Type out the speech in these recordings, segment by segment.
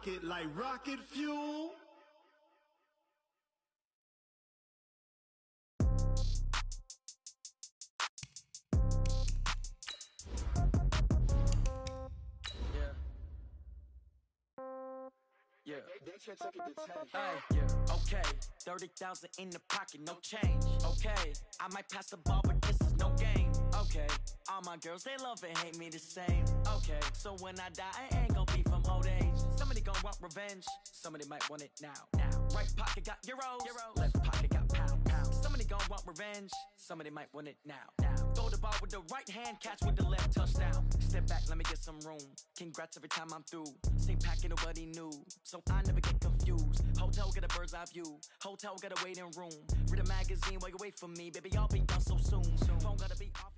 it like rocket fuel. Yeah. Yeah, okay. 30,000 in the pocket, no change. Okay, I might pass the ball, but this is no game. Okay, all my girls, they love and hate me the same. Okay, so when I die, I ain't gonna be from old age. Somebody gonna want revenge, somebody might want it now. Right pocket got euros, left pocket got pound. Somebody gonna want revenge, somebody might want it now. Throw the ball with the right hand, catch with the left, touchdown. Step back, let me get some room. Congrats every time I'm through. Same packet, nobody knew, so I never get confused. Hotel got a bird's eye view, hotel got a waiting room. Read a magazine while you wait for me, baby, I'll be done so soon. Phone gotta be off.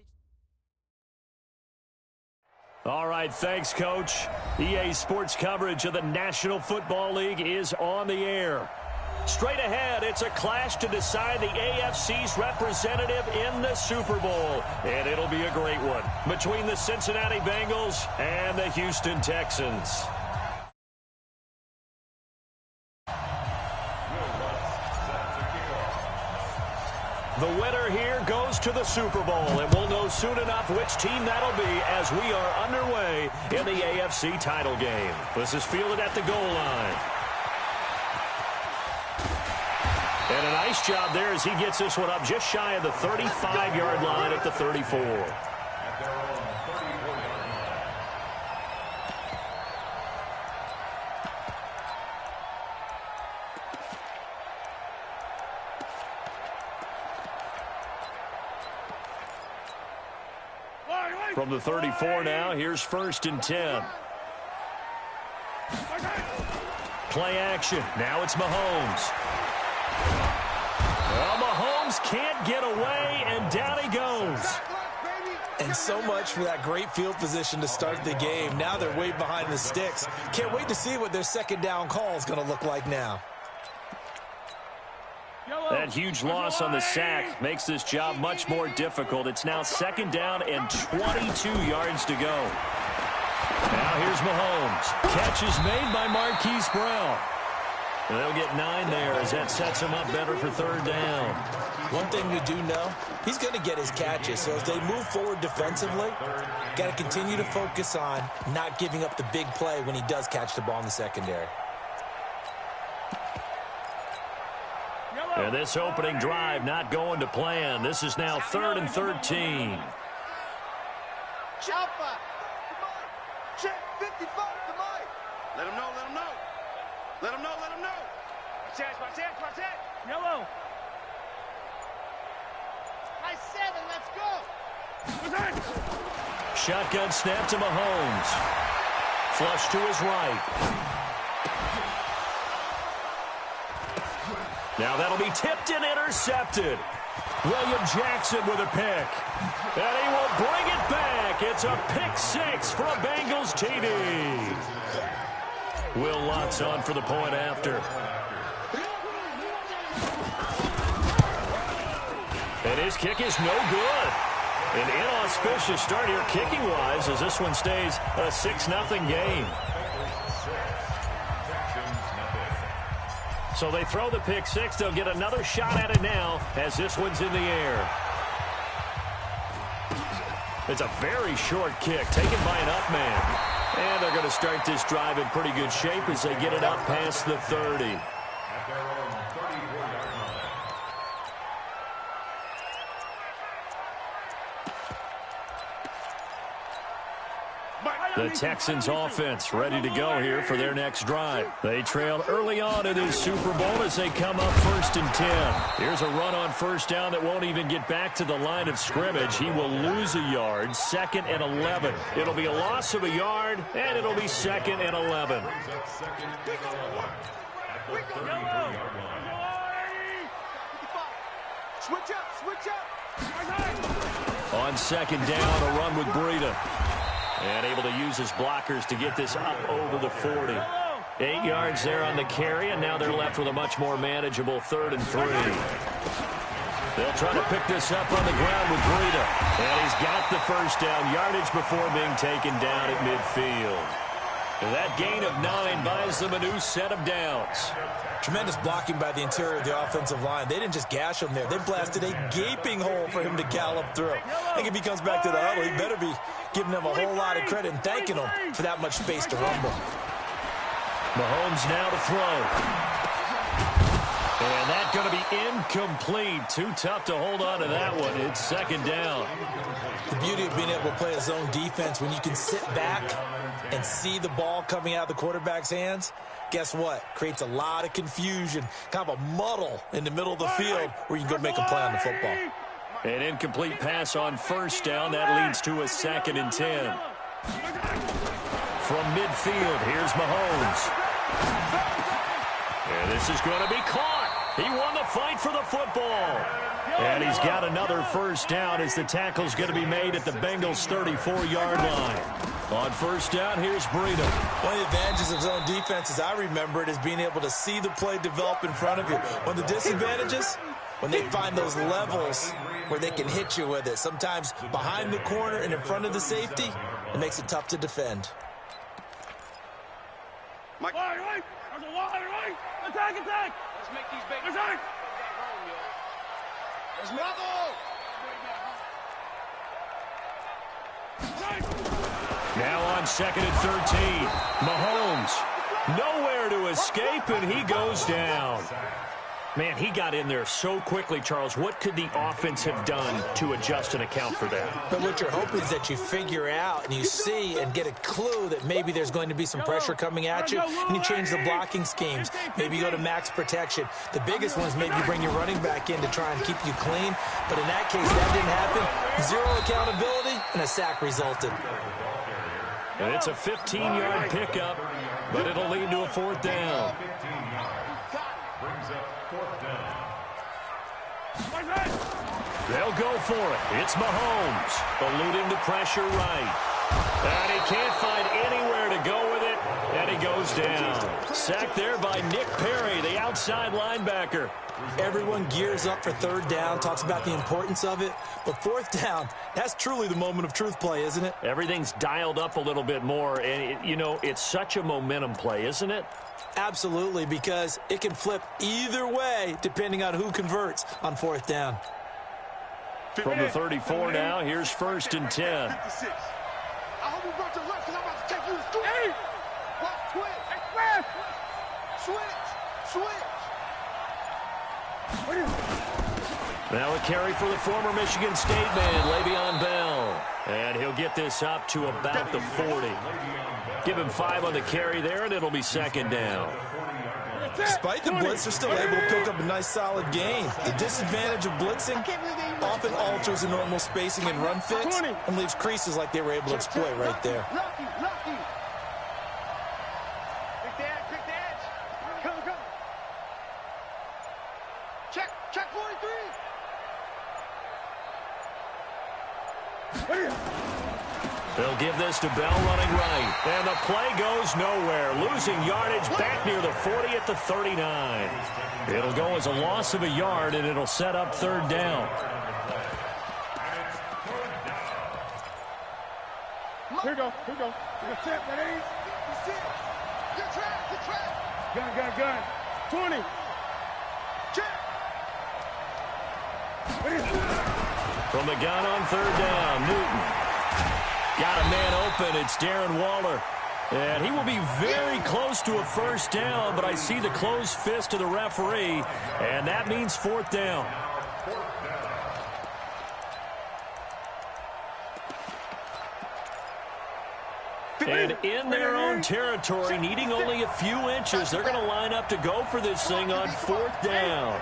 All right, thanks, Coach. EA Sports coverage of the National Football League is on the air. Straight ahead, it's a clash to decide the AFC's representative in the Super Bowl. And it'll be a great one between the Cincinnati Bengals and the Houston Texans. The winner here goes to the Super Bowl, and we'll know soon enough which team that'll be as we are underway in the AFC title game. This is fielded at the goal line. And a nice job there as he gets this one up just shy of the 35-yard line at the 34. From the 34 now, here's 1st and 10. Play action. Now it's Mahomes. Well, Mahomes can't get away, and down he goes. And so much for that great field position to start the game. Now they're way behind the sticks. Can't wait to see what their second down call is going to look like now. That huge loss on the sack makes this job much more difficult. It's now 2nd down and 22 yards to go. Now here's Mahomes. Catch is made by Marquise Brown. They'll get 9 there as that sets him up better for 3rd down. One thing we do know, he's going to get his catches. So as they move forward defensively, got to continue to focus on not giving up the big play when he does catch the ball in the secondary. And this opening drive not going to plan. This is now 3rd and 13. Chopper! Check 55 to Mike! Let him know, let him know! Let him know, let him know! Watch it! Yellow! Nice 7, let's go! Shotgun snap to Mahomes. Flush to his right. Now that'll be tipped and intercepted. William Jackson with a pick. And he will bring it back. It's a pick 6 from Bengals TD. Will Lutz on for the point after. And his kick is no good. An inauspicious start here kicking-wise as this one stays a 6-0 game. So they throw the pick 6. They'll get another shot at it now as this one's in the air. It's a very short kick taken by an up man. And they're going to start this drive in pretty good shape as they get it up past the 30. The Texans offense ready to go here for their next drive. They trailed early on in this Super Bowl as they come up 1st and 10. Here's a run on 1st down that won't even get back to the line of scrimmage. He will lose a yard, 2nd and 11. It'll be a loss of a yard, and it'll be 2nd and 11. Switch up! On 2nd down, a run with Breida. And able to use his blockers to get this up over the 40. 8 yards there on the carry, and now they're left with a much more manageable 3rd and 3. They'll try to pick this up on the ground with Breida. And he's got the 1st down, yardage before being taken down at midfield. That gain of 9 buys them a new set of downs. Tremendous blocking by the interior of the offensive line. They didn't just gash him there. They blasted a gaping hole for him to gallop through. I think if he comes back to the huddle, he better be giving them a whole lot of credit and thanking them for that much space to rumble. Mahomes now to throw. And that's going to be incomplete. Too tough to hold on to that one. It's second down. The beauty of being able to play a zone defense, when you can sit back and see the ball coming out of the quarterback's hands, guess what? Creates a lot of confusion, kind of a muddle in the middle of the field where you can go make a play on the football. An incomplete pass on first down. That leads to a 2nd and 10. From midfield, here's Mahomes. And this is going to be caught. He won the fight for the football. And he's got another first down as the tackle's going to be made at the Bengals' 34-yard line. On first down, here's Breida. One of the advantages of zone defense, as I remember it, is being able to see the play develop in front of you. One of the disadvantages, when they find those levels where they can hit you with it. Sometimes behind the corner and in front of the safety, it makes it tough to defend. Mike. Right. There's a wide right. Attack. Let's make these big. Attack. There's Bravo. Now on 2nd and 13. Mahomes nowhere to escape, and he goes down. Man, he got in there so quickly, Charles. What could the offense have done to adjust and account for that? But what you're hoping is that you figure out and you see and get a clue that maybe there's going to be some pressure coming at you, and you change the blocking schemes. Maybe you go to max protection. The biggest one is maybe you bring your running back in to try and keep you clean. But in that case, that didn't happen. 0 accountability, and a sack resulted. And it's a 15-yard pickup, but it'll lead to a 4th down. They'll go for it. It's Mahomes, eluding the pressure right. And he can't find anywhere to go with it, and he goes down. Sacked there by Nick Perry, the outside linebacker. Everyone gears up for 3rd down, talks about the importance of it. But 4th down, that's truly the moment of truth play, isn't it? Everything's dialed up a little bit more, and, it's such a momentum play, isn't it? Absolutely, because it can flip either way depending on who converts on 4th down. From the 34 now, here's 1st and 10. I hope you brought your left, because I'm about to take you to school. Hey! What? Switch! Now a carry for the former Michigan State man, Le'Veon Bell. And he'll get this up to about the 40. Give him 5 on the carry there, and it'll be 2nd down. Despite the blitz, they're still able to pick up a nice solid gain. The disadvantage of blitzing often alters the normal spacing and run fits and leaves creases like they were able to exploit right there. Lucky. Quick edge. Come. Check 43. They'll give this to Bell running right. And the play goes nowhere. Losing yardage back near the 40 at the 39. It'll go as a loss of a yard, and it'll set up 3rd down. Here we go. That's it, ready? That's it. Good track. Gun. 20. Check. From the gun on 3rd down, Newton. Got a man open. It's Darren Waller. And he will be very close to a 1st down, but I see the closed fist of the referee, and that means 4th down. And in their own territory, needing only a few inches, they're going to line up to go for this thing on 4th down.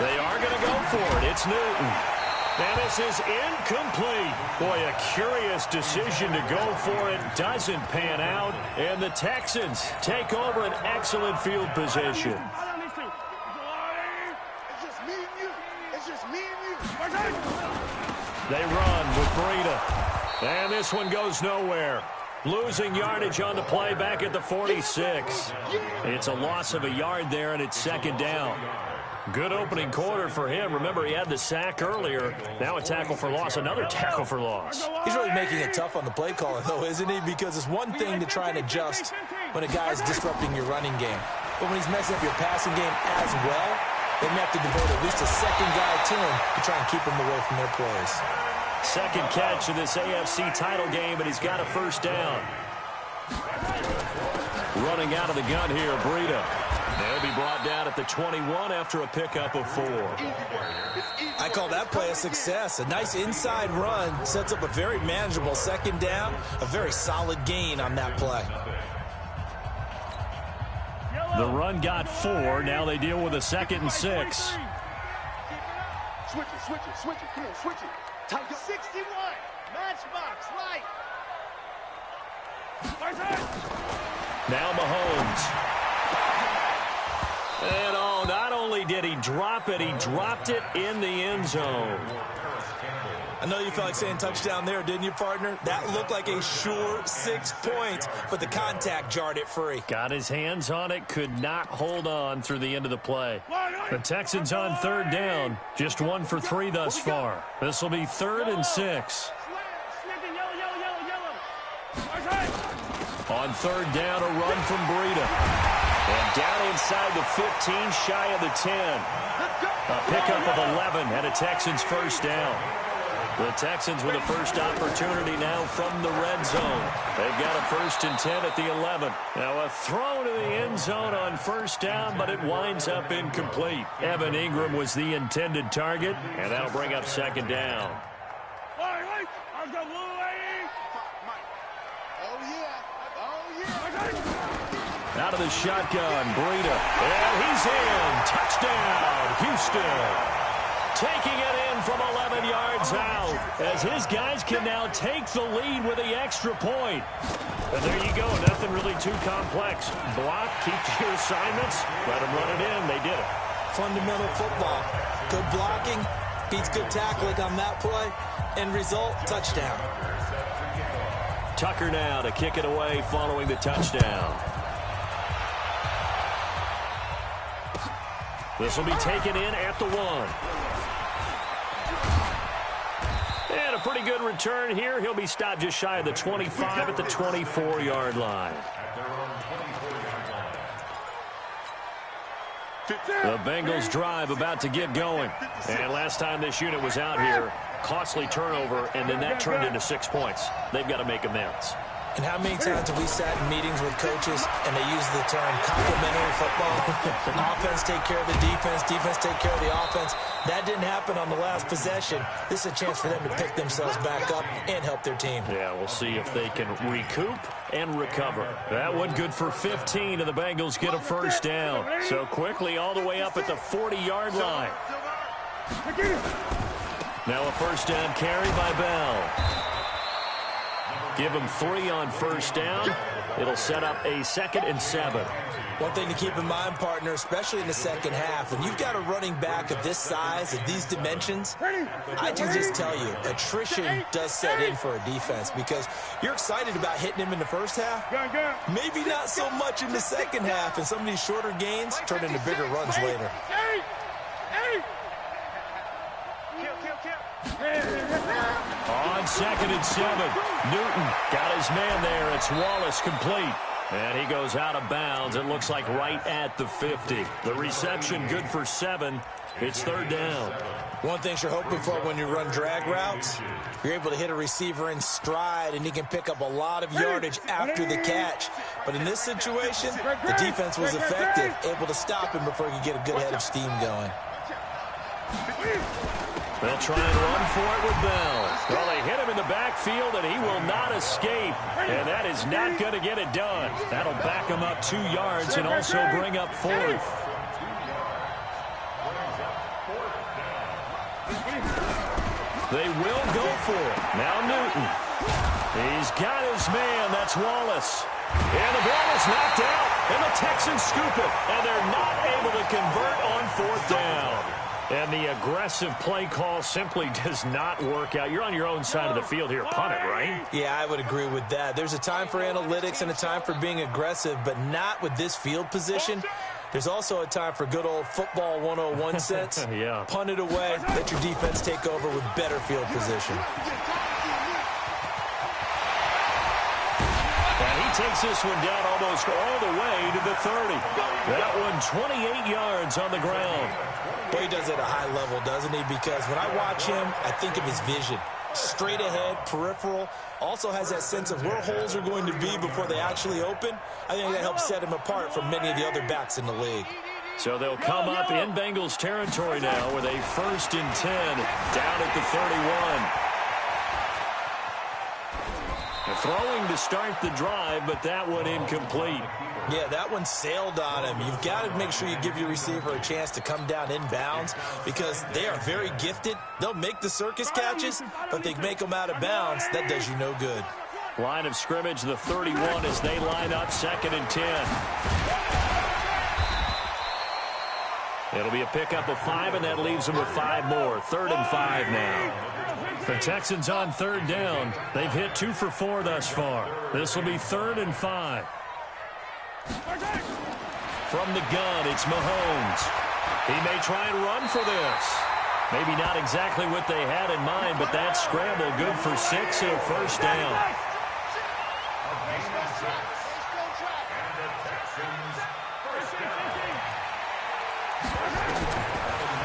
They are going to go for it. It's Newton. And this is incomplete. Boy, a curious decision to go for it. Doesn't pan out. And the Texans take over an excellent field position. They run with Breida. And this one goes nowhere. Losing yardage on the play back at the 46. It's a loss of a yard there, and it's 2nd down. Good opening quarter for him. Remember, he had the sack earlier. Now a tackle for loss, another tackle for loss. He's really making it tough on the play caller, though, isn't he? Because it's one thing to try and adjust when a guy's disrupting your running game. But when he's messing up your passing game as well, they may have to devote at least a second guy to him to try and keep him away from their plays. Second catch of this AFC title game, and he's got a first down. Running out of the gun here, Breida. They'll be brought down at the 21 after a pickup of 4. I call that play a success. A nice inside run sets up a very manageable second down, a very solid gain on that play. The run got 4. Now they deal with a 2nd and 6. Switch it. Come on, switch it. Tight 61. Matchbox, right. Now Mahomes. And not only did he drop it, he dropped it in the end zone. I know you felt like saying touchdown there, didn't you, partner? That looked like a sure 6 points, but the contact jarred it free. Got his hands on it, could not hold on through the end of the play. The Texans on 3rd down, just 1 for 3 thus far. This will be 3rd and 6. On 3rd down, a run from Breida. And down inside the 15, shy of the 10. A pickup of 11 and a Texans first down. The Texans with a first opportunity now from the red zone. They've got a 1st and 10 at the 11. Now a throw to the end zone on 1st down, but it winds up incomplete. Evan Ingram was the intended target, and that'll bring up 2nd down. Out of the shotgun, Breida. And he's in. Touchdown, Houston. Taking it in from 11 yards out as his guys can now take the lead with the extra point. And there you go. Nothing really too complex. Block, keep to your assignments, let them run it in. They did it. Fundamental football. Good blocking beats good tackling on that play. End result, touchdown. Tucker now to kick it away following the touchdown. This will be taken in at the 1. And a pretty good return here. He'll be stopped just shy of the 25 at the 24-yard line. The Bengals drive about to get going. And last time this unit was out here, costly turnover, and then that turned into 6 points. They've got to make amends. And how many times have we sat in meetings with coaches and they use the term complementary football? Offense take care of the defense, defense take care of the offense. That didn't happen on the last possession. This is a chance for them to pick themselves back up and help their team. Yeah, we'll see if they can recoup and recover. That one good for 15, and the Bengals get a first down. So quickly all the way up at the 40-yard line. Now a first down carry by Bell. Give him 3 on first down. It'll set up a 2nd and 7. One thing to keep in mind, partner, especially in the second half, when you've got a running back of this size, of these dimensions, I can just tell you, attrition does set in for a defense because you're excited about hitting him in the first half. Maybe not so much in the second half, and some of these shorter gains turn into bigger runs later. On 2nd and 7, Newton got his man there. It's Wallace complete. And he goes out of bounds. It looks like right at the 50. The reception good for 7. It's 3rd down. One thing you're hoping for when you run drag routes, you're able to hit a receiver in stride, and he can pick up a lot of yardage after the catch. But in this situation, the defense was effective, able to stop him before he could get a good head of steam going. They'll try and run for it with Bell. Well, they hit him in the backfield, and he will not escape. And that is not going to get it done. That'll back him up 2 yards and also bring up 4th. They will go for it. Now Newton. He's got his man. That's Wallace. And the ball is knocked out, and the Texans scoop it. And they're not able to convert on 4th down. And the aggressive play call simply does not work out. You're on your own side of the field here. Punt it, right? Yeah, I would agree with that. There's a time for analytics and a time for being aggressive, but not with this field position. There's also a time for good old football 101 sense. Yeah. Punt it away, let your defense take over with better field position. And he takes this one down almost all the way to the 30. That one 28 yards on the ground. Boy, he does it at a high level, doesn't he? Because when I watch him, I think of his vision. Straight ahead, peripheral, also has that sense of where holes are going to be before they actually open. I think that helps set him apart from many of the other backs in the league. So they'll come up in Bengals territory now with a 1st and 10 down at the 31. Throwing to start the drive, but that one incomplete. Yeah, that one sailed on him. You've got to make sure you give your receiver a chance to come down inbounds because they are very gifted. They'll make the circus catches, but they make them out of bounds. That does you no good. Line of scrimmage, the 31 as they line up 2nd and 10. It'll be a pickup of 5, and that leaves them with 5 more. 3rd and 5 now. The Texans on 3rd down. They've hit 2 for 4 thus far. This will be 3rd and 5. From the gun, it's Mahomes. He may try and run for this. Maybe not exactly what they had in mind, but that scramble good for 6 and a 1st down.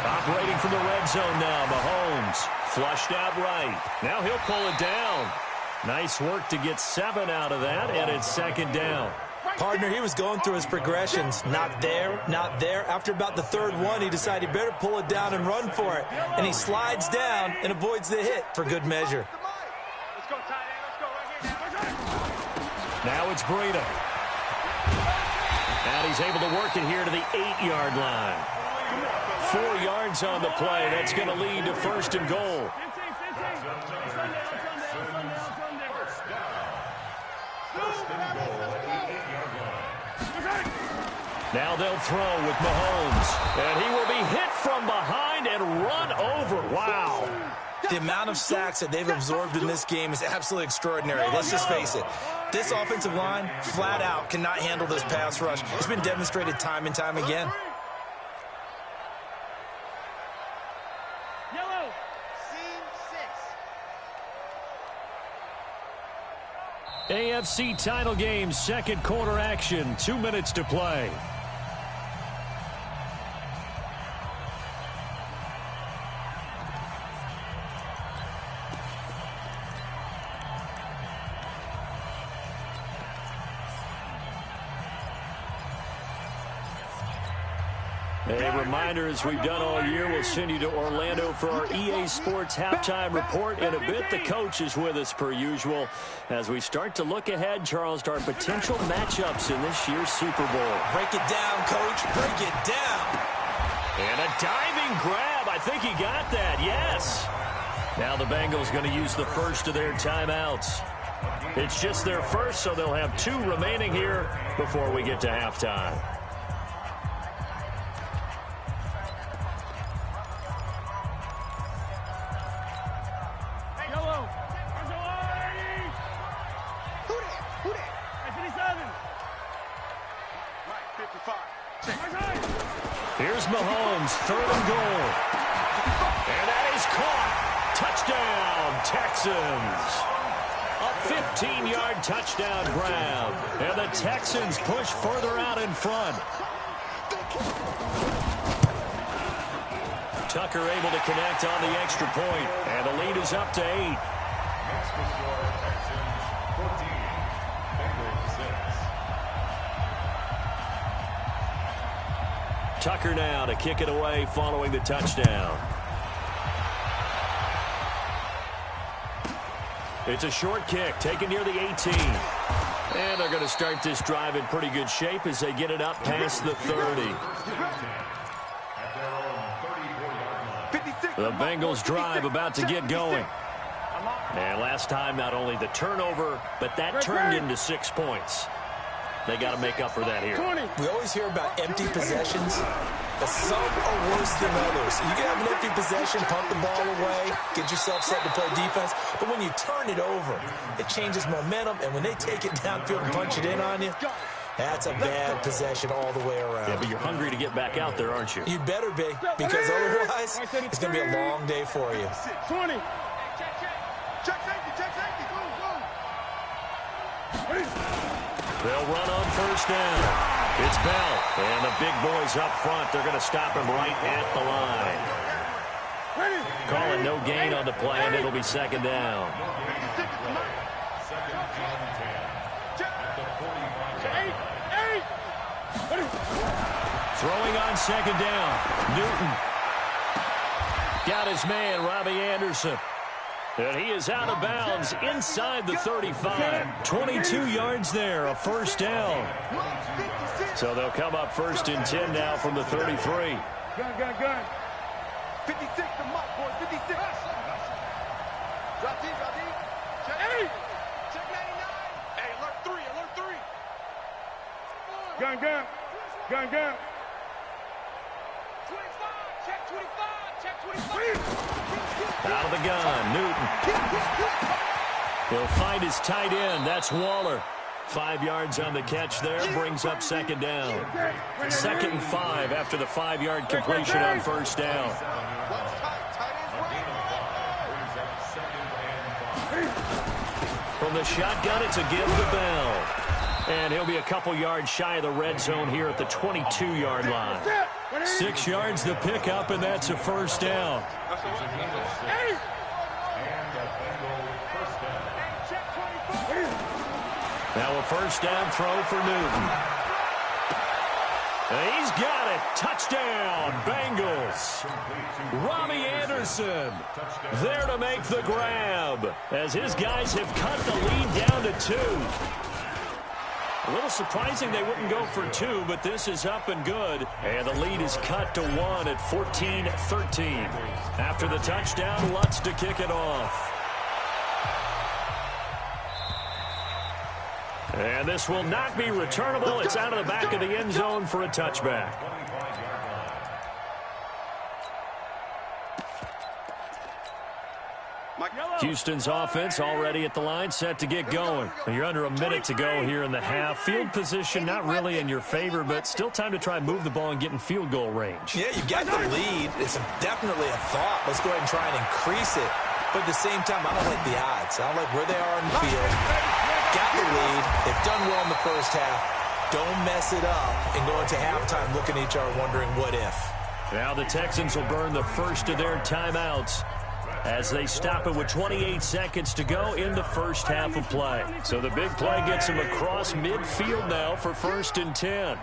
Operating from the red zone now, Mahomes. Flushed out right. Now he'll pull it down. Nice work to get 7 out of that, and it's 2nd down. Partner, he was going through his progressions. Not there, not there. After about the 3rd one, he decided he better pull it down and run for it. And he slides down and avoids the hit for good measure. Now it's Breida. And he's able to work it here to the 8-yard line. 4 yards on the play. That's going to lead to 1st and goal. Now they'll throw with Mahomes. And he will be hit from behind and run over. Wow. The amount of sacks that they've absorbed in this game is absolutely extraordinary. Let's just face it. This offensive line, flat out, cannot handle this pass rush. It's been demonstrated time and time again. AFC title game, 2nd quarter action. 2 minutes to play. A reminder, as we've done all year, we'll send you to Orlando for our EA Sports halftime report in a bit. The coach is with us per usual as we start to look ahead, Charles, to our potential matchups in this year's Super Bowl. Break it down, Coach. Break it down. And a diving grab. I think he got that. Yes. Now the Bengals going to use the first of their timeouts. It's just their first, so they'll have 2 remaining here before we get to halftime. Here's Mahomes, 3rd and goal. And that is caught. Touchdown, Texans. A 15-yard touchdown grab. And the Texans push further out in front. Tucker able to connect on the extra point. And the lead is up to 8. Tucker now to kick it away following the touchdown. It's a short kick taken near the 18. And they're going to start this drive in pretty good shape as they get it up past the 30. The Bengals drive about to get going. And last time, not only the turnover, but that turned into 6 points. They got to make up for that here. We always hear about empty possessions, but some are worse than others. You can have an empty possession, pump the ball away, get yourself set to play defense, but when you turn it over, it changes momentum, and when they take it downfield and punch it in on you, That's a bad possession all the way around. Yeah, but you're hungry to get back out there, aren't you? You better be, because otherwise it's going to be a long day for you. 20. Check safety, check safety. Go, go. They'll run on first down. It's Bell, and the big boys up front. They're going to stop him right at the line. Calling no gain on the play, and it'll be second down. Throwing on second down. Newton got his man, Robbie Anderson. And he is out of bounds inside the 35. 22 yards there, a first down. So they'll come up first and 10 now from the 33. Gun. 56 to Mike, boys. 56. Drop D. Check 8. Check 99. Hey, alert 3. Gun. 25. Check 25. Out of the gun, Newton. He'll find his tight end. That's Waller. 5 yards on the catch there. Brings up second down. 2nd and 5 after the 5-yard completion on first down. From the shotgun, it's a give to Bell. And he'll be a couple yards shy of the red zone here at the 22-yard line. 6 yards the pickup, and that's a first down. Now a first down throw for Newton. And he's got it. Touchdown, Bengals. Robbie Anderson there to make the grab as his guys have cut the lead down to 2. A little surprising they wouldn't go for 2, but this is up and good. And the lead is cut to 1 at 14-13. After the touchdown, Lutz to kick it off. And this will not be returnable. It's out of the back of the end zone for a touchback. Houston's offense already at the line, set to get going. You're under a minute to go here in the half. Field position not really in your favor, but still time to try and move the ball and get in field goal range. Yeah, you got the lead. It's definitely a thought. Let's go ahead and try and increase it. But at the same time, I don't like the odds. I don't like where they are on the field. Got the lead. They've done well in the first half. Don't mess it up and go into halftime looking at each other wondering what if. Now the Texans will burn the first of their timeouts as they stop it with 28 seconds to go in the first half of play. So the big play gets them across midfield now for 1st and 10.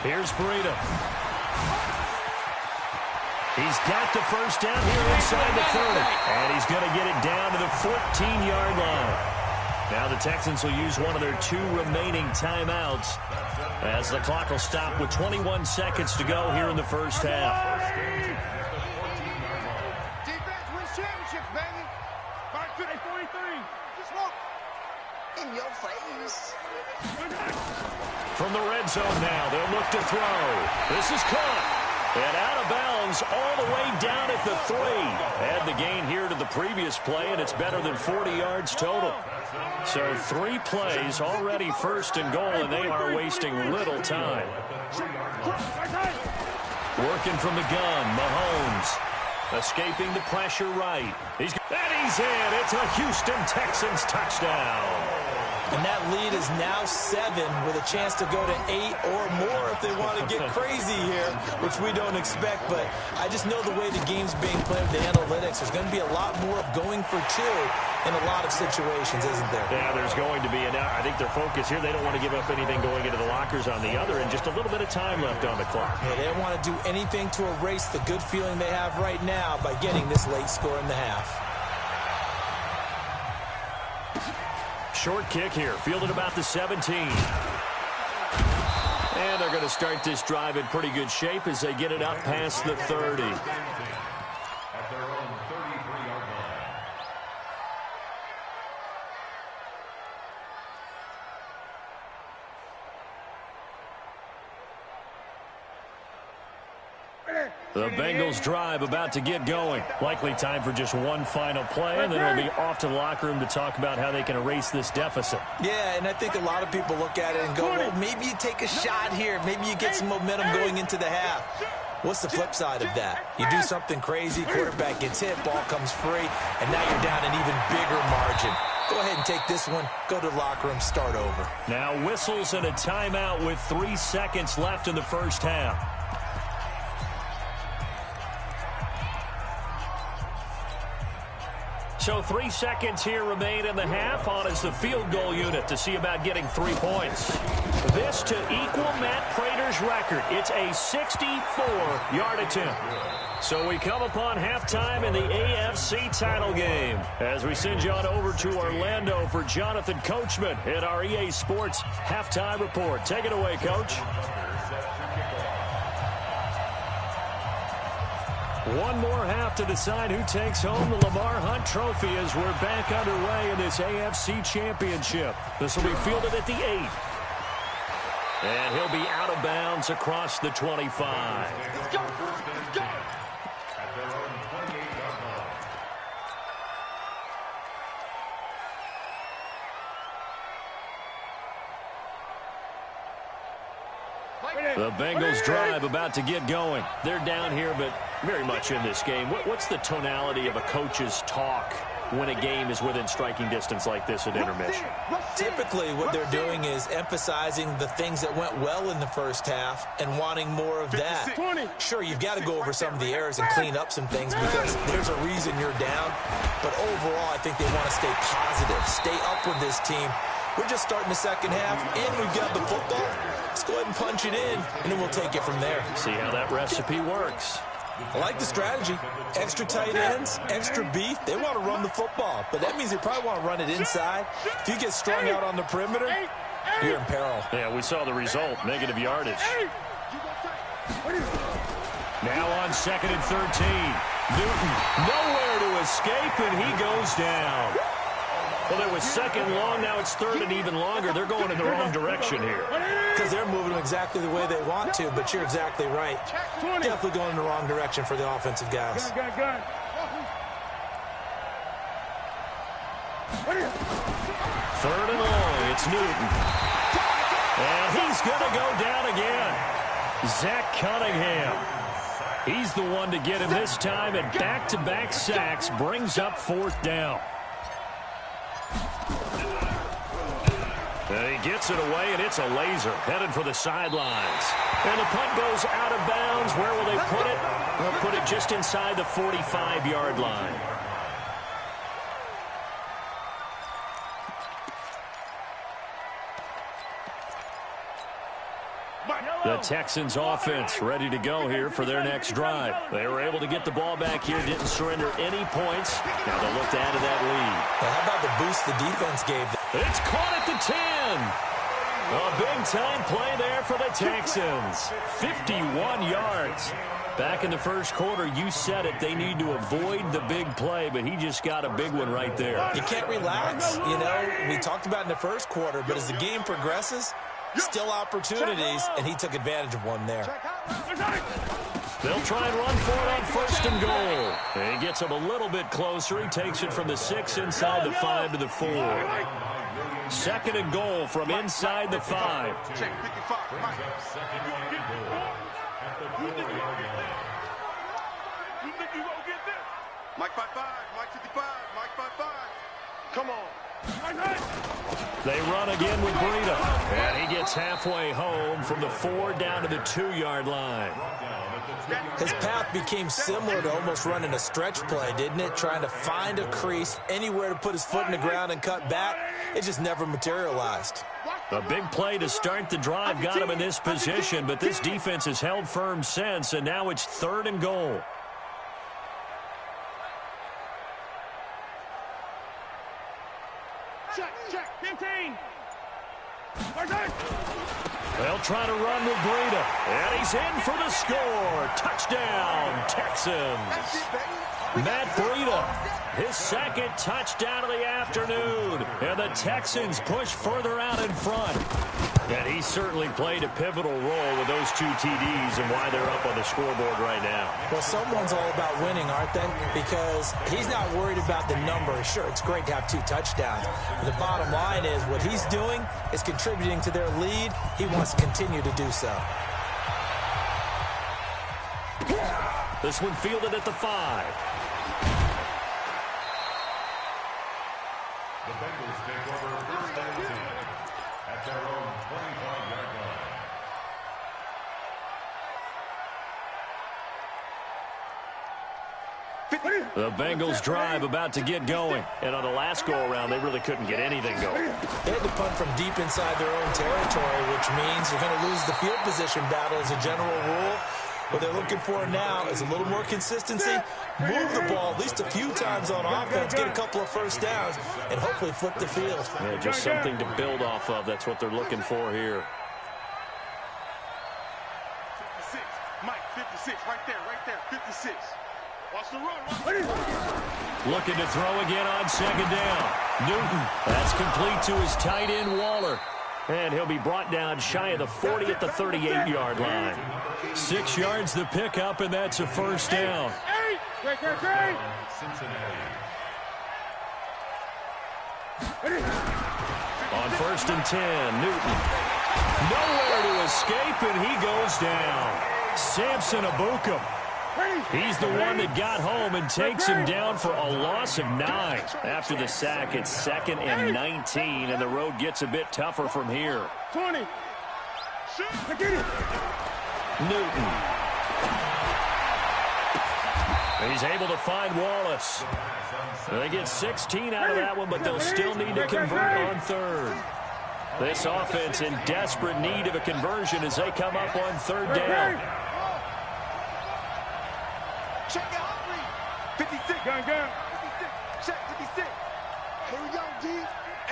Here's Breida. He's got the first down here inside the 30. And he's going to get it down to the 14-yard line. Now the Texans will use one of their 2 remaining timeouts as the clock will stop with 21 seconds to go here in the first half. Defense wins championships, baby. Back to the 43. Just walk in your face. From the red zone now, they'll look to throw. This is caught. And out of bounds all the way down at the 3. Add the gain here to the previous play, and it's better than 40 yards total. So 3 plays already 1st and goal, and they are wasting little time. Working from the gun, Mahomes. Escaping the pressure right. And he's in. It's a Houston Texans touchdown. And that lead is now 7 with a chance to go to 8 or more if they want to get crazy here, which we don't expect. But I just know the way the game's being played with the analytics, there's going to be a lot more of going for 2 in a lot of situations, isn't there? Yeah, there's going to be. And I think their focus here, they don't want to give up anything going into the lockers on the other, and just a little bit of time left on the clock. Yeah, they don't want to do anything to erase the good feeling they have right now by getting this late score in the half. Short kick here, fielded about the 17. And they're going to start this drive in pretty good shape as they get it up past the 30. At their own 33-yard line. The Bengals drive about to get going. Likely time for just one final play, and then it'll be off to the locker room to talk about how they can erase this deficit. Yeah, and I think a lot of people look at it and go, well, maybe you take a shot here. Maybe you get some momentum going into the half. What's the flip side of that? You do something crazy, quarterback gets hit, ball comes free, and now you're down an even bigger margin. Go ahead and take this one, go to the locker room, start over. Now whistles and a timeout with 3 seconds left in the first half. So 3 seconds here remain in the half. On is the field goal unit to see about getting 3 points. This to equal Matt Prater's record. It's a 64-yard attempt. So we come upon halftime in the AFC title game as we send you on over to Orlando for Jonathan Coachman at our EA Sports Halftime Report. Take it away, Coach. One more half to decide who takes home the Lamar Hunt Trophy as we're back underway in this AFC Championship. This will be fielded at the 8. And he'll be out of bounds across the 25. Let's go. Let's go. At their own 28-yard line. The Bengals drive about to get going. They're down here, but very much in this game. What's the tonality of a coach's talk when a game is within striking distance like this at intermission? Typically, what they're doing is emphasizing the things that went well in the first half and wanting more of that. Sure, you've got to go over some of the errors and clean up some things because there's a reason you're down. But overall, I think they want to stay positive, stay up with this team. We're just starting the second half, and we've got the football. Let's go ahead and punch it in, and then we'll take it from there. See how that recipe works. I like the strategy. Extra tight ends, extra beef. They want to run the football, but that means they probably want to run it inside. If you get strung out on the perimeter, you're in peril. Yeah, we saw the result, negative yardage. Now on 2nd and 13. Newton, nowhere to escape, and he goes down. Well, it was 2nd long, now it's 3rd and even longer. They're going in the wrong direction here. Because they're moving exactly the way they want to, but you're exactly right. Definitely going in the wrong direction for the offensive guys. 3rd and long, it's Newton. And he's going to go down again. Zach Cunningham. He's the one to get him this time, and back-to-back sacks brings up 4th down. And he gets it away, and it's a laser headed for the sidelines. And the punt goes out of bounds. Where will they put it? They'll put it just inside the 45-yard line. The Texans offense ready to go here for their next drive. They were able to get the ball back here, didn't surrender any points. Now they'll look to add to that lead. Now, how about the boost the defense gave them? It's caught at the 10. A big-time play there for the Texans. 51 yards. Back in the first quarter, you said it, they need to avoid the big play, but he just got a big one right there. You can't relax. You know, we talked about in the first quarter, but as the game progresses, still opportunities, and he took advantage of one there. They'll try and run for it on 1st and goal. And he gets him a little bit closer. He takes it from the 6 inside the 5 to the 4. 2nd and goal from inside the 5. Check 55. Mike 55, Mike 55, Mike 55. Come on. They run again with Breida. And he gets halfway home from the 4 down to the 2-yard line. His path became similar to almost running a stretch play, didn't it? Trying to find a crease, anywhere to put his foot in the ground and cut back. It just never materialized. A big play to start the drive got him in this position, but this defense has held firm since, and now it's 3rd and goal. Check, 15. They'll try to run with Breida, and he's in for the score. Touchdown, Texans. That's it, baby. Matt Breida, his second touchdown of the afternoon. And the Texans push further out in front. And he certainly played a pivotal role with those 2 TDs and why they're up on the scoreboard right now. Well, someone's all about winning, aren't they? Because he's not worried about the number. Sure, it's great to have 2 touchdowns. But the bottom line is what he's doing is contributing to their lead. He wants to continue to do so. This one fielded at the 5. The Bengals take over first and 10 at their own 25-yard line. The Bengals drive about to get going. And on the last go-around, they really couldn't get anything going. They had to punt from deep inside their own territory, which means you're going to lose the field position battle as a general rule. What they're looking for now is a little more consistency, move the ball at least a few times on offense, get a couple of first downs, and hopefully flip the field. Yeah, just something to build off of. That's what they're looking for here. 56. Mike, 56. Right there, 56. Watch the run. Looking to throw again on second down. Newton, that's complete to his tight end, Waller. And he'll be brought down shy of the 40 at the 38-yard line. 6 yards the pickup, and that's a first down. On first and 10, Newton. Nowhere to escape, and he goes down. Samson Ebukam. He's the one that got home and takes him down for a loss of 9. After the sack, it's 2nd and 19, and the road gets a bit tougher from here. 20. Newton. He's able to find Wallace. They get 16 out of that one, but they'll still need to convert on third. This offense in desperate need of a conversion as they come up on third down. Check out 56. Gun. 56. Check 56. Here we go, G.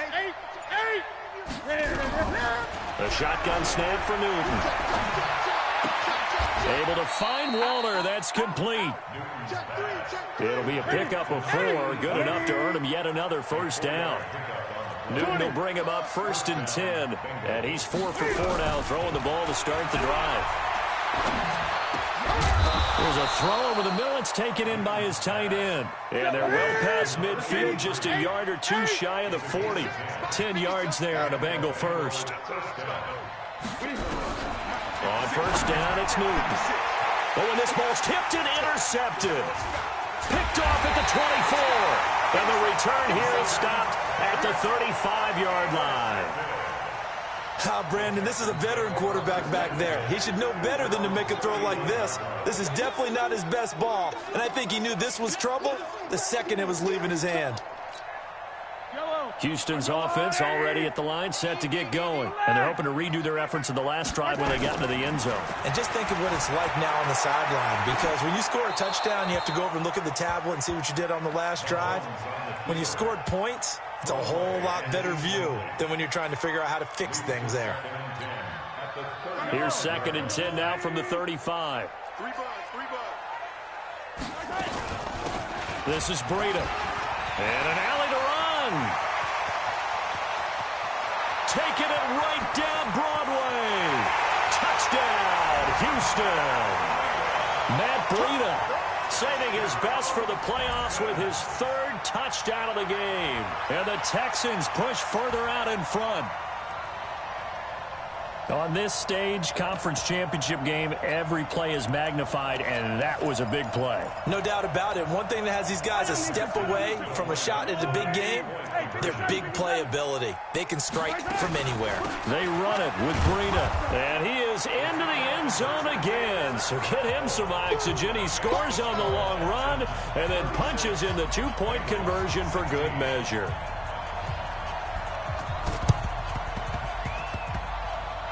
8. A shotgun snap for Newton. Able to find Waller. That's complete. It'll be a pickup of 4. Good enough to earn him yet another first down. Newton will bring him up first and 10. And he's 4 for 4 now, throwing the ball to start the drive. There's a throw over the middle. It's taken in by his tight end. And they're well past midfield, just a yard or 2 shy of the 40. 10 yards there on a Bengal first. On first down, it's Newton. Oh, and this ball's tipped and intercepted. Picked off at the 24. And the return here is stopped at the 35-yard line. Brandon, this is a veteran quarterback back there. He should know better than to make a throw like this. This is definitely not his best ball, and I think he knew this was trouble the second it was leaving his hand. Houston's offense already at the line, set to get going. And they're hoping to redo their efforts in the last drive when they got into the end zone. And just think of what it's like now on the sideline, because when you score a touchdown, you have to go over and look at the tablet and see what you did on the last drive. When you scored points, it's a whole lot better view than when you're trying to figure out how to fix things there. Here's 2nd and 10 now from the 35. 3 bucks. This is Breida. And an alley to run. Taking it right down Broadway. Touchdown, Houston. Matt Breida saving his best for the playoffs with his 3rd touchdown of the game. And the Texans push further out in front. On this stage, conference championship game, every play is magnified, and that was a big play. No doubt about it. One thing that has these guys a step away from a shot at the big game, their big play ability. They can strike from anywhere. They run it with Breida, and he is into the end zone again. So get him some oxygen. He scores on the long run and then punches in the 2-point conversion for good measure.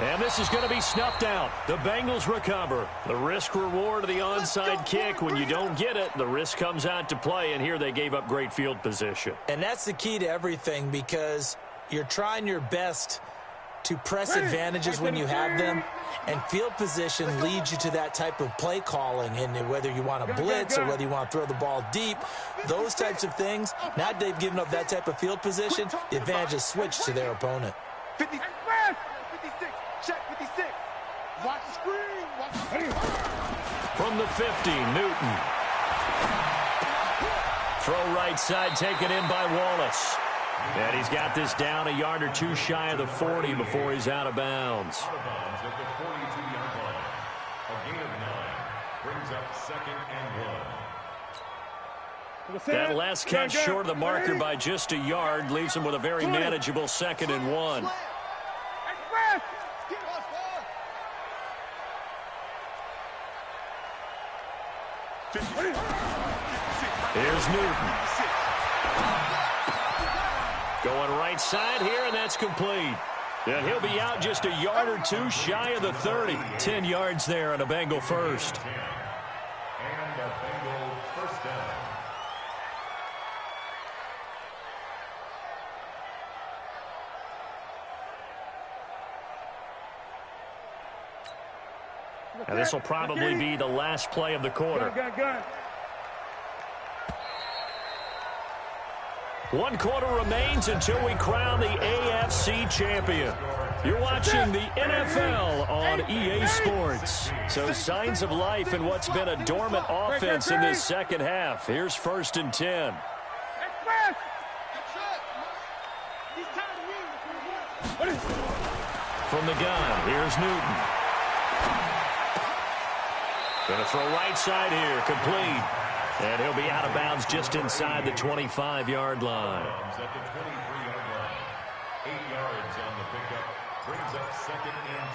And this is going to be snuffed out. The Bengals recover. The risk-reward of the onside kick. When you don't get it, the risk comes out to play, and here they gave up great field position. And that's the key to everything, because you're trying your best to press advantages when you have them, and field position leads you to that type of play calling, and whether you want to blitz or whether you want to throw the ball deep, those types of things, now that they've given up that type of field position, the advantage is switched to their opponent. 56, check 56. Watch the screen. Watch the screen. From the 50, Newton. Throw right side taken in by Wallace. And he's got this down a yard or two shy of the 40 before he's out of bounds. Out of bounds at the 42-yard line. A gain of 9 brings up 2nd and 1. That last catch short of the marker by just a yard leaves him with a very manageable 2nd and 1. Here's Newton. Going right side here, and that's complete. And he'll be out just a yard or two shy of the 30. 10 yards there on a Bengal first. And a Bengal first down. And this will probably be the last play of the quarter. One quarter remains until we crown the AFC champion. You're watching the NFL on EA Sports. So signs of life in what's been a dormant offense in this second half. Here's 1st and 10. From the gun, here's Newton. Gonna throw right side here, complete. And he'll be out of bounds just inside the 25-yard line. At the 23-yard line. 8 yards on the pickup. Brings up 2nd and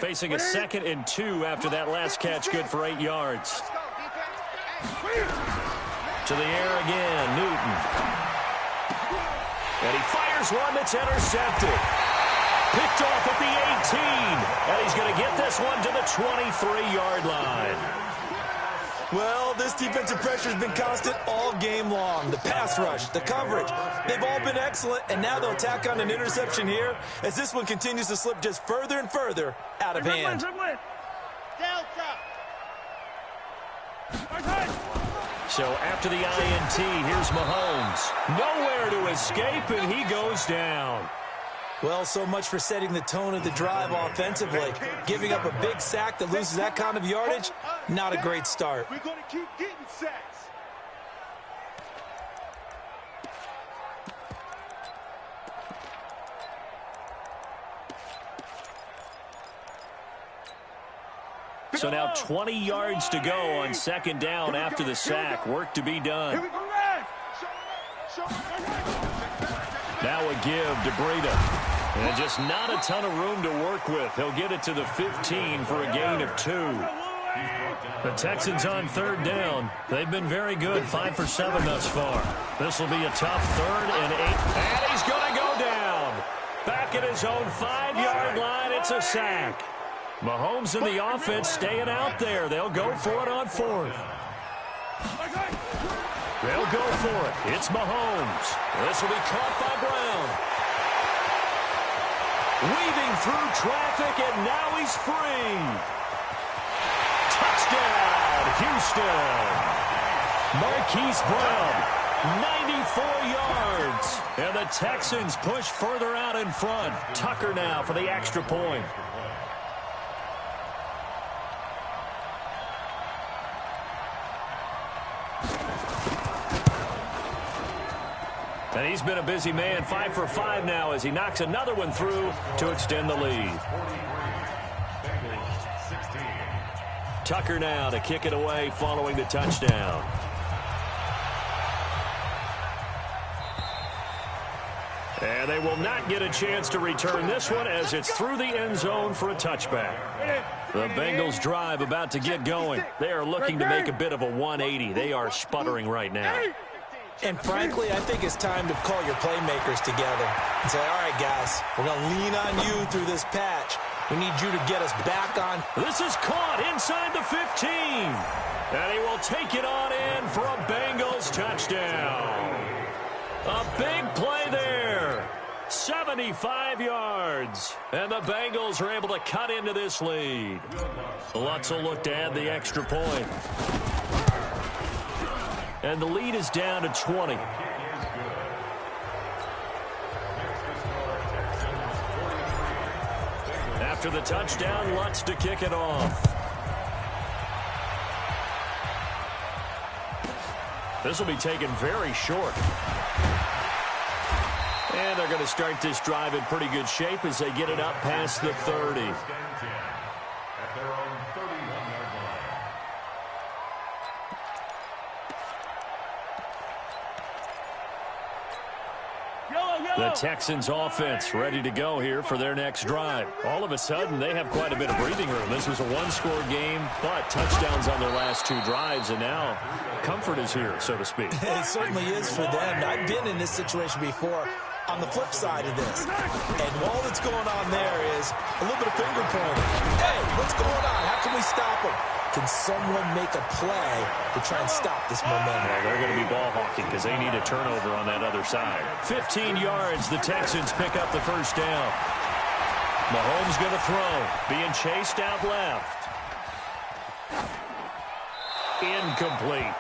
2. Facing a 2nd and 2 after that last catch, good for 8 yards. To the air again, Newton. And he fires one that's intercepted. Picked off at the 18. And he's going to get this one to the 23-yard line. Well, this defensive pressure has been constant all game long. The pass rush, the coverage, they've all been excellent, and now they'll tack on an interception here as this one continues to slip just further and further out of hand. So after the INT, here's Mahomes. Nowhere to escape, and he goes down. Well, so much for setting the tone of the drive offensively. Giving up a big sack that loses that kind of yardage, not a great start. We're going to keep getting sacks. So now 20 yards to go on 2nd down after the sack. Work to be done. Now a give to Breida. And just not a ton of room to work with. He'll get it to the 15 for a gain of 2. The Texans on 3rd down. They've been very good, 5 for 7 thus far. This will be a tough 3rd and 8. And he's going to go down. Back at his own 5-yard line, it's a sack. Mahomes and the offense staying out there. They'll go for it on 4th. They'll go for it. It's Mahomes. This will be caught by Brown. Weaving through traffic, and now he's free. Touchdown, Houston. Marquise Brown, 94 yards. And the Texans push further out in front. Tucker now for the extra point. And he's been a busy man, 5 for 5 now as he knocks another one through to extend the lead. Tucker now to kick it away following the touchdown. And they will not get a chance to return this one as it's through the end zone for a touchback. The Bengals drive about to get going. They are looking to make a bit of a 180. They are sputtering right now. And frankly, I think it's time to call your playmakers together and say, all right, guys, we're going to lean on you through this patch. We need you to get us back on. This is caught inside the 15. And he will take it on in for a Bengals touchdown. A big play there. 75 yards. And the Bengals are able to cut into this lead. Lutz will look to add the extra point. And the lead is down to 20. After the touchdown, Lutz to kick it off. This will be taken very short. And they're going to start this drive in pretty good shape as they get it up past the 30. At their own 31-yard line. The Texans offense ready to go here for their next drive. All of a sudden, they have quite a bit of breathing room. This was a one-score game, but touchdowns on their last two drives, and now comfort is here, so to speak. It certainly is for them. I've been in this situation before on the flip side of this. And all that's going on there is a little bit of finger pointing. Hey, what's going on? How can we stop them? Can someone make a play to try and stop this momentum? Well, they're going to be ball hawking because they need a turnover on that other side. 15 yards, the Texans pick up the first down. Mahomes going to throw, being chased out left. Incomplete.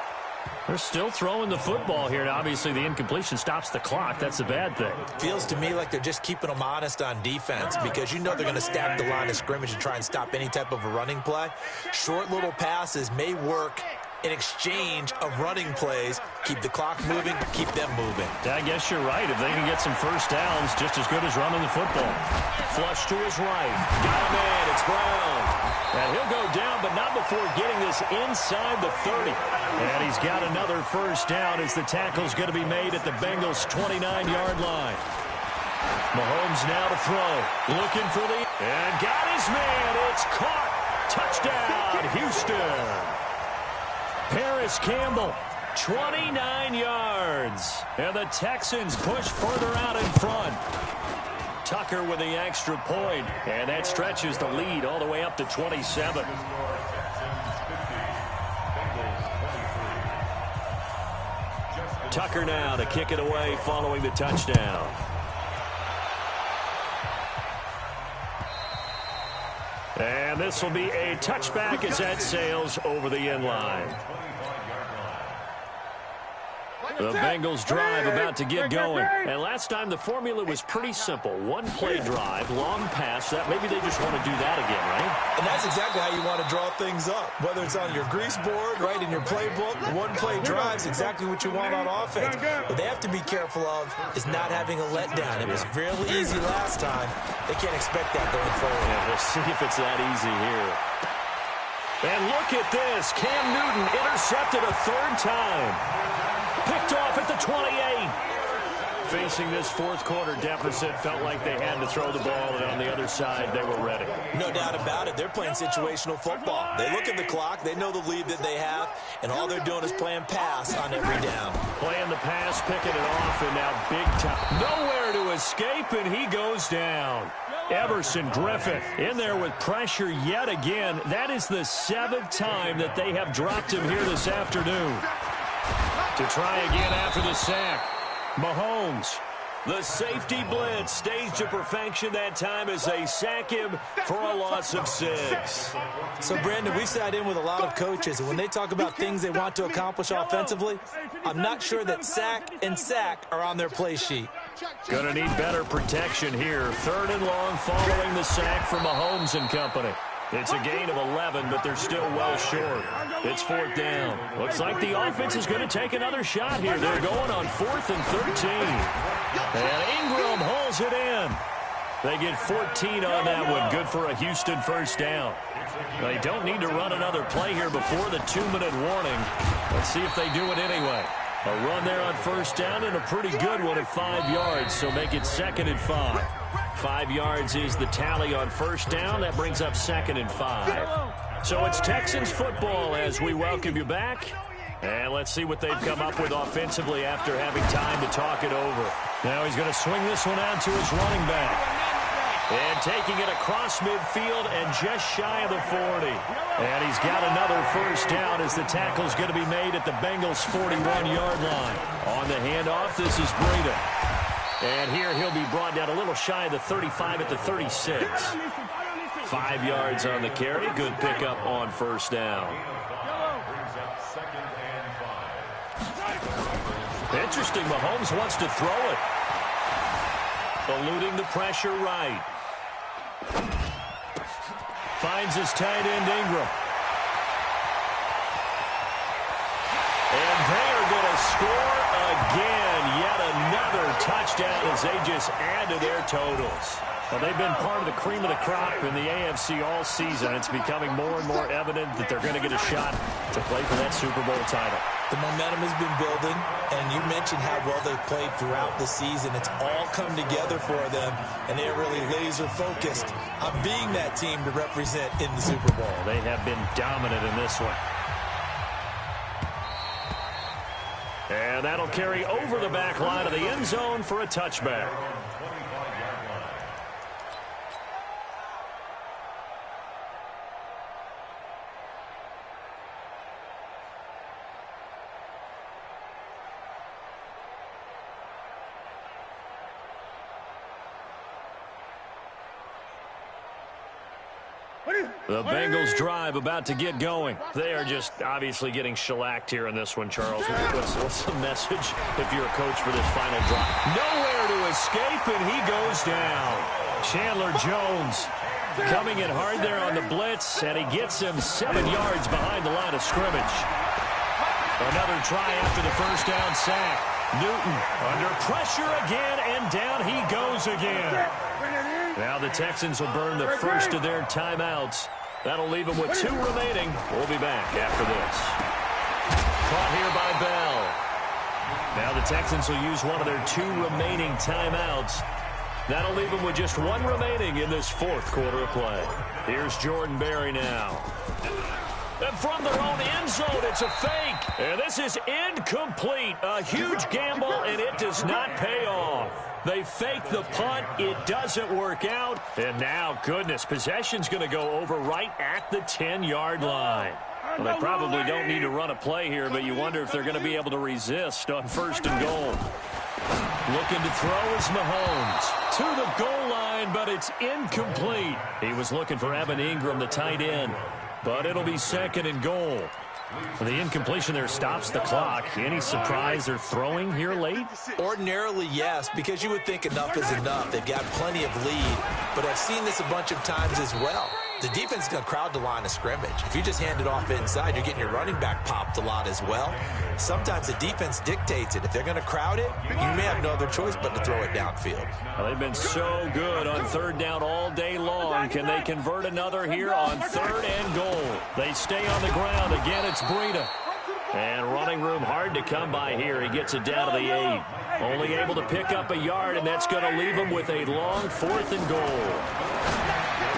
They're still throwing the football here, and obviously the incompletion stops the clock. That's a bad thing. Feels to me like they're just keeping them honest on defense because you know they're going to stack the line of scrimmage and try and stop any type of a running play. Short little passes may work in exchange of running plays. Keep the clock moving, keep them moving. I guess you're right. If they can get some first downs, just as good as running the football. Flush to his right. Got him in. It's Brown. And he'll go down, but not before getting this inside the 30. And he's got another first down as the tackle's going to be made at the Bengals' 29-yard line. Mahomes now to throw. Looking for the... And got his man. It's caught. Touchdown, Houston. Paris Campbell, 29 yards. And the Texans push further out in front. Tucker with the extra point, and that stretches the lead all the way up to 27. Tucker now to kick it away following the touchdown. And this will be a touchback as that sails over the end line. The Bengals drive about to get going. And last time the formula was pretty simple. One-play drive, long pass. That maybe they just want to do that again, right? And that's exactly how you want to draw things up. Whether it's on your grease board, right, in your playbook, one-play drive is exactly what you want on offense. What they have to be careful of is not having a letdown. It was fairly easy last time. They can't expect that going forward. Yeah, we'll see if it's that easy here. And look at this. Cam Newton intercepted a third time. Picked off at the 28. Facing this fourth quarter deficit, felt like they had to throw the ball, and on the other side, they were ready. No doubt about it. They're playing situational football. They look at the clock. They know the lead that they have, and all they're doing is playing pass on every down. Playing the pass, picking it off, and now big time. Nowhere to escape, and he goes down. Everson Griffin in there with pressure yet again. That is the 7th time that they have dropped him here this afternoon. To try again after the sack. Mahomes, the safety blitz, staged to perfection that time as they sack him for a loss of 6. So, Brandon, we sat in with a lot of coaches, and when they talk about things they want to accomplish offensively, I'm not sure that sack and sack are on their play sheet. Going to need better protection here. 3rd and long following the sack from Mahomes and company. It's a gain of 11, but they're still well short. It's 4th down. Looks like the offense is going to take another shot here. They're going on 4th and 13. And Ingram hauls it in. They get 14 on that one. Good for a Houston first down. They don't need to run another play here before the 2-minute warning. Let's see if they do it anyway. A run there on first down and a pretty good one at 5 yards, so make it 2nd and 5. 5 yards is the tally on first down. That brings up 2nd and 5. So it's Texans football as we welcome you back. And let's see what they've come up with offensively after having time to talk it over. Now he's going to swing this one out to his running back. And taking it across midfield and just shy of the 40. And he's got another first down as the tackle's going to be made at the Bengals' 41-yard line. On the handoff, this is Breida. And here he'll be brought down a little shy of the 35 at the 36. 5 yards on the carry. Good pickup on first down. Interesting, Mahomes wants to throw it. Eluding the pressure right. Finds his tight end, Ingram. And they're going to score again. Yet another touchdown as they just add to their totals. Well, they've been part of the cream of the crop in the AFC all season. It's becoming more and more evident that they're going to get a shot to play for that Super Bowl title. The momentum has been building, and you mentioned how well they've played throughout the season. It's all come together for them, and they're really laser-focused on being that team to represent in the Super Bowl. They have been dominant in this one. And that'll carry over the back line of the end zone for a touchback. The Bengals drive about to get going. They are just obviously getting shellacked here in this one, Charles. What's the message if you're a coach for this final drive? Nowhere to escape, and he goes down. Chandler Jones coming in hard there on the blitz, and he gets him 7 yards behind the line of scrimmage. Another try after the first down sack. Newton under pressure again, and down he goes again. Now the Texans will burn the first of their timeouts. That'll leave them with 2 remaining. We'll be back after this. Caught here by Bell. Now the Texans will use one of their 2 remaining timeouts. That'll leave them with just 1 remaining in this 4th quarter of play. Here's Jordan Berry now. And from their own end zone, it's a fake. And this is incomplete. A huge gamble, and it does not pay off. They fake the punt. It doesn't work out. And now, goodness, possession's going to go over right at the 10-yard line. Well, they probably don't need to run a play here, but you wonder if they're going to be able to resist on 1st and goal. Looking to throw is Mahomes. To the goal line, but it's incomplete. He was looking for Evan Ingram, the tight end. But it'll be 2nd and goal. The incompletion there stops the clock. Any surprise they're throwing here late? Ordinarily, yes, because you would think enough is enough. They've got plenty of lead, but I've seen this a bunch of times as well. The defense is going to crowd the line of scrimmage. If you just hand it off inside, you're getting your running back popped a lot as well. Sometimes the defense dictates it. If they're going to crowd it, you may have no other choice but to throw it downfield. Well, they've been so good on 3rd down all day long. Can they convert another here on 3rd and goal? They stay on the ground. Again, it's Breida. And running room hard to come by here. He gets it down to the 8. Only able to pick up a yard, and that's going to leave him with a long 4th and goal.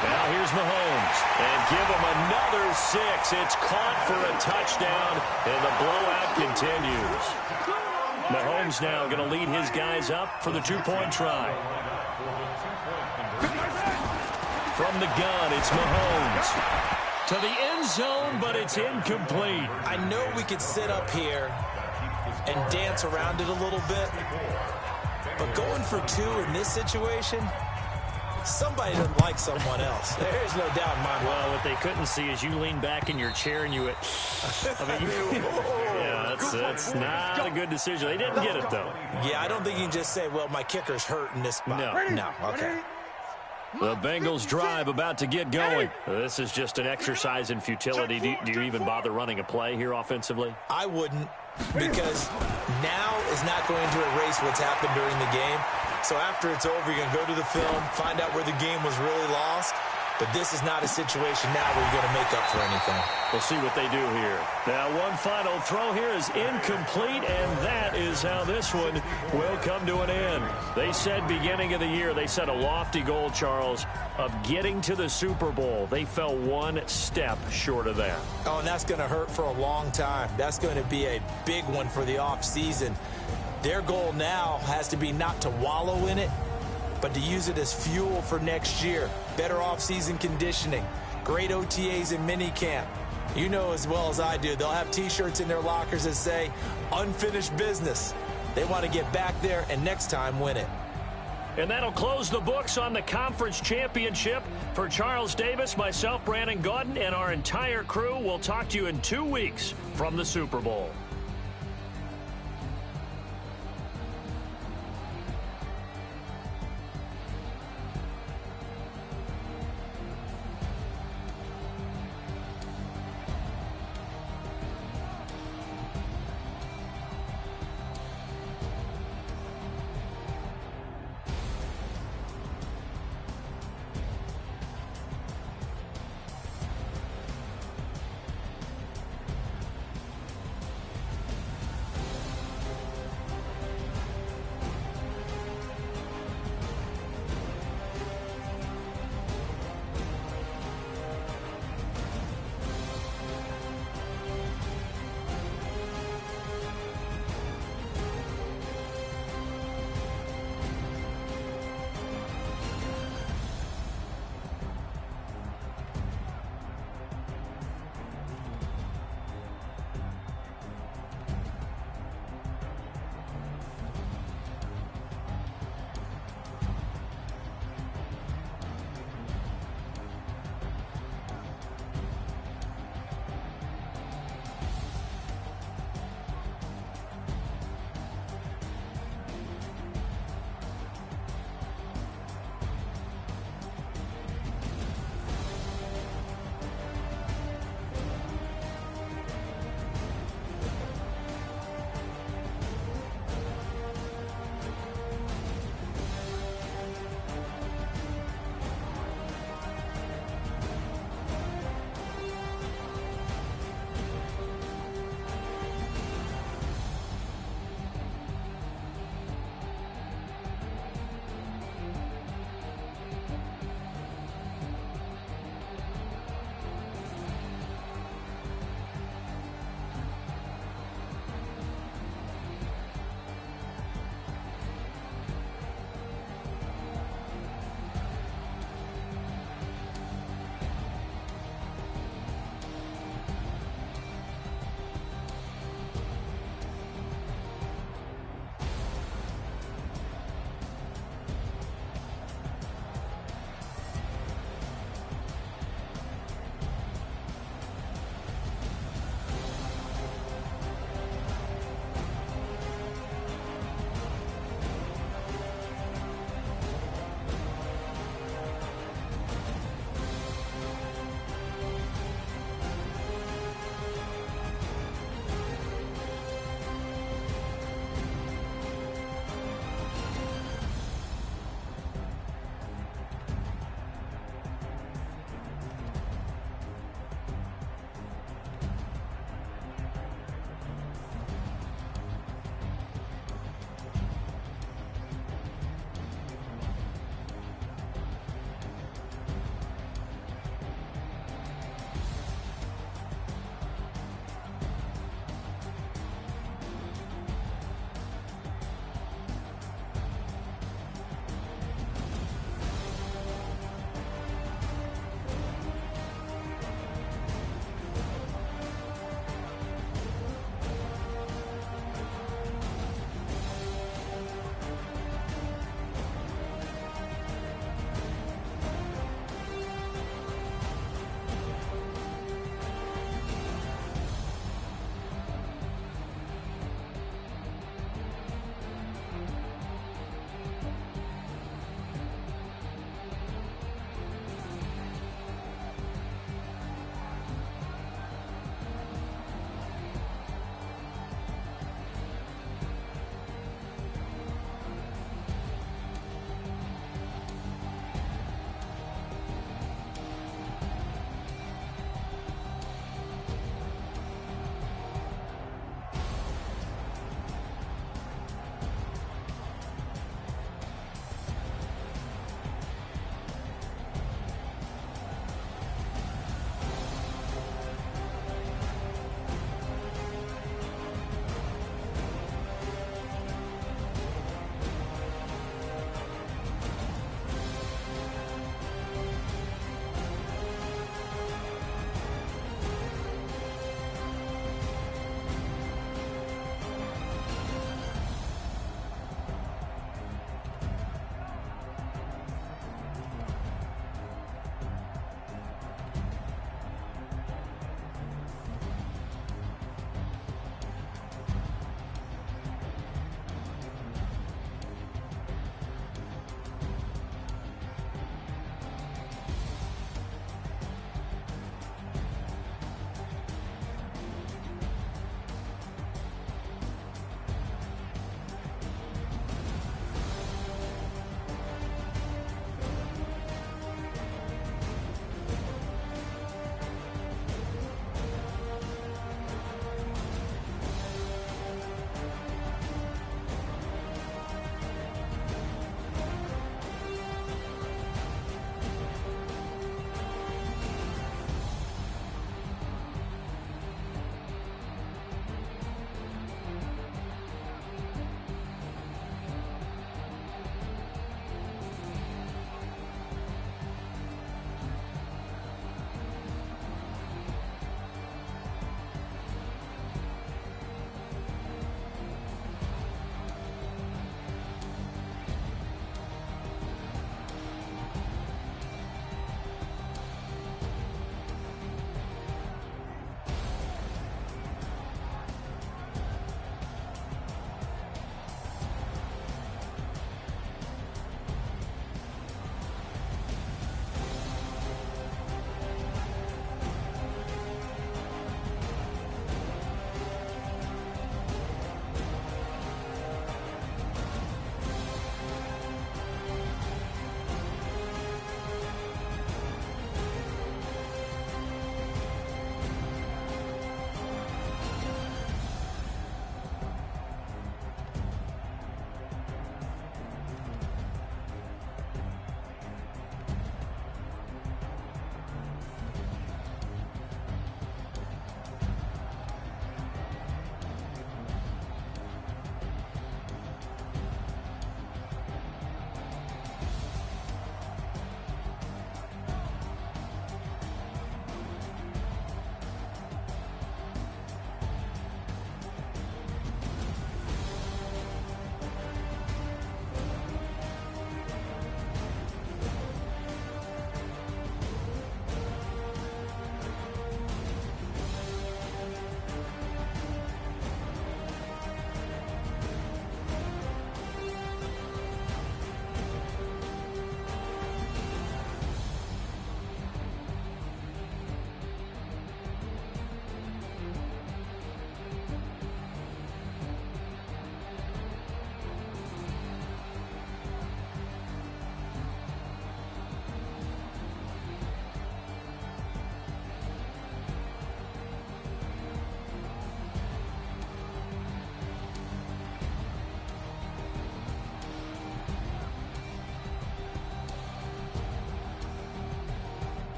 Now here's Mahomes, and give him another 6. It's caught for a touchdown, and the blowout continues. Mahomes now going to lead his guys up for the 2-point try. From the gun, it's Mahomes. To the end zone, but it's incomplete. I know we could sit up here and dance around it a little bit, but going for 2 in this situation, somebody doesn't like someone else. There's no doubt in my mind. Well, what they couldn't see is you lean back in your chair and you went, yeah, that's not a good decision. They didn't get it, though. Yeah, I don't think you can just say, well, my kicker's hurt in this spot. No, okay. The Bengals drive about to get going. This is just an exercise in futility. Do you even bother running a play here offensively? I wouldn't, because now is not going to erase what's happened during the game. So after it's over, you're going to go to the film, find out where the game was really lost. But this is not a situation now where you're going to make up for anything. We'll see what they do here. Now, one final throw here is incomplete, and that is how this one will come to an end. They said beginning of the year, they set a lofty goal, Charles, of getting to the Super Bowl. They fell 1 step short of that. Oh, and that's going to hurt for a long time. That's going to be a big one for the offseason. Their goal now has to be not to wallow in it, but to use it as fuel for next year. Better off-season conditioning, great OTAs and minicamp. You know as well as I do, they'll have T-shirts in their lockers that say, unfinished business. They want to get back there and next time win it. And that'll close the books on the conference championship. For Charles Davis, myself, Brandon Gaudin, and our entire crew, we'll talk to you in 2 weeks from the Super Bowl.